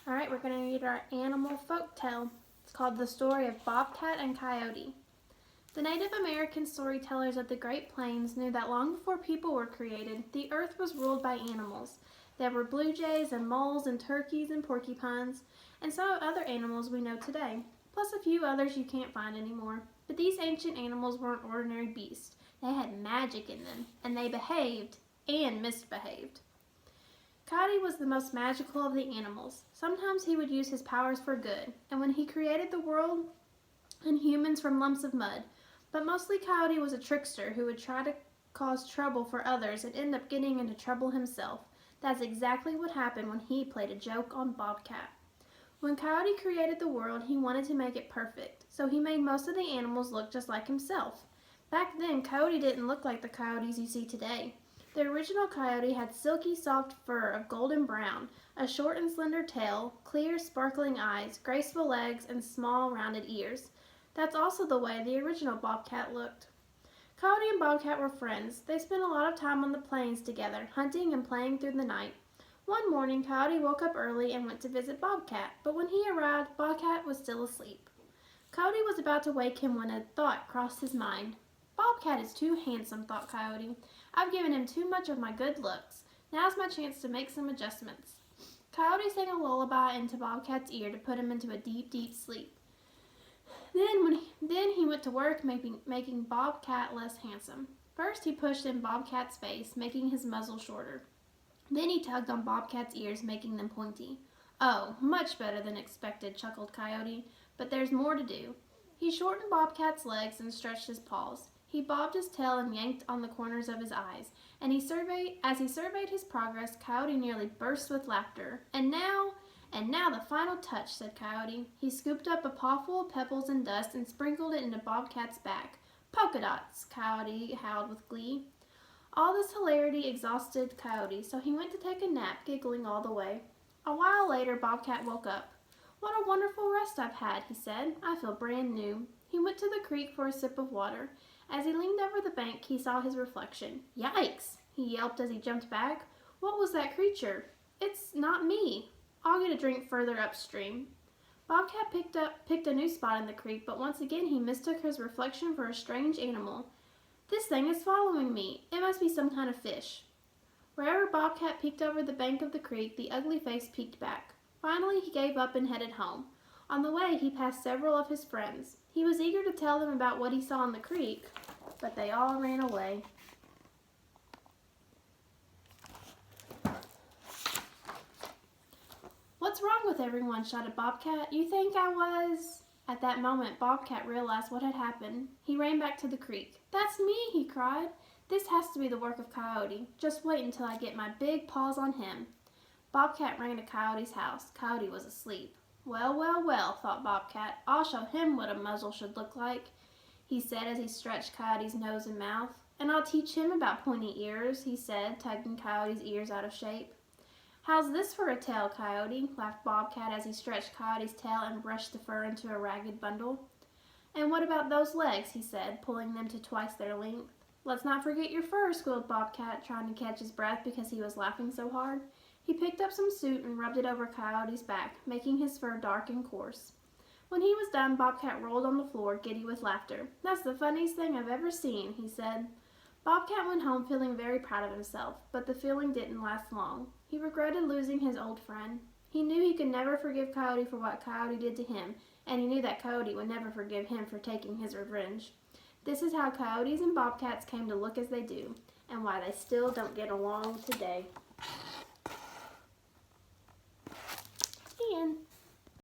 All right, we're going to read our animal folk tale. It's called The Story of Bobcat and Coyote. The Native American storytellers of the Great Plains knew that long before people were created, the earth was ruled by animals. There were blue jays and moles and turkeys and porcupines, and some other animals we know today, plus a few others you can't find anymore. But these ancient animals weren't ordinary beasts. They had magic in them, and they behaved and misbehaved. Coyote was the most magical of the animals. Sometimes he would use his powers for good, and when he created the world and humans from lumps of mud. But mostly Coyote was a trickster who would try to cause trouble for others and end up getting into trouble himself. That's exactly what happened when he played a joke on Bobcat. When Coyote created the world, he wanted to make it perfect, so he made most of the animals look just like himself. Back then, Coyote didn't look like the coyotes you see today. The original coyote had silky soft fur of golden brown, a short and slender tail, clear sparkling eyes, graceful legs, and small rounded ears. That's also the way the original bobcat looked. Coyote and Bobcat were friends. They spent a lot of time on the plains together, hunting and playing through the night. One morning, Coyote woke up early and went to visit Bobcat, but when he arrived, Bobcat was still asleep. Coyote was about to wake him when a thought crossed his mind. Bobcat is too handsome, thought Coyote. I've given him too much of my good looks. Now's my chance to make some adjustments. Coyote sang a lullaby into Bobcat's ear to put him into a deep, deep sleep. Then he went to work making Bobcat less handsome. First he pushed in Bobcat's face, making his muzzle shorter. Then he tugged on Bobcat's ears, making them pointy. Oh, much better than expected, chuckled Coyote. But there's more to do. He shortened Bobcat's legs and stretched his paws. He bobbed his tail and yanked on the corners of his eyes. And as he surveyed his progress, Coyote nearly burst with laughter. And now the final touch, said Coyote. He scooped up a pawful of pebbles and dust and sprinkled it into Bobcat's back. Polka dots, Coyote howled with glee. All this hilarity exhausted Coyote, so he went to take a nap, giggling all the way. A while later, Bobcat woke up. What a wonderful rest I've had, he said. I feel brand new. He went to the creek for a sip of water. As he leaned over the bank, he saw his reflection. Yikes, he yelped as he jumped back. What was that creature? It's not me. I'll get a drink further upstream. Bobcat picked a new spot in the creek, but once again he mistook his reflection for a strange animal. This thing is following me. It must be some kind of fish. Wherever Bobcat peeked over the bank of the creek, the ugly face peeked back. Finally, he gave up and headed home. On the way, he passed several of his friends. He was eager to tell them about what he saw in the creek, but they all ran away. What's wrong with everyone? Shouted Bobcat. You think I was... At that moment, Bobcat realized what had happened. He ran back to the creek. That's me, he cried. This has to be the work of Coyote. Just wait until I get my big paws on him. Bobcat ran to Coyote's house. Coyote was asleep. Well, well, well, thought Bobcat. I'll show him what a muzzle should look like, he said as he stretched Coyote's nose and mouth. And I'll teach him about pointy ears, he said, tugging Coyote's ears out of shape. How's this for a tail, Coyote? Laughed Bobcat as he stretched Coyote's tail and brushed the fur into a ragged bundle. And what about those legs, he said, pulling them to twice their length. Let's not forget your fur, squealed Bobcat, trying to catch his breath because he was laughing so hard. He picked up some soot and rubbed it over Coyote's back, making his fur dark and coarse. When he was done, Bobcat rolled on the floor, giddy with laughter. That's the funniest thing I've ever seen, he said. Bobcat went home feeling very proud of himself, but the feeling didn't last long. He regretted losing his old friend. He knew he could never forgive Coyote for what Coyote did to him, and he knew that Coyote would never forgive him for taking his revenge. This is how coyotes and bobcats came to look as they do, and why they still don't get along today.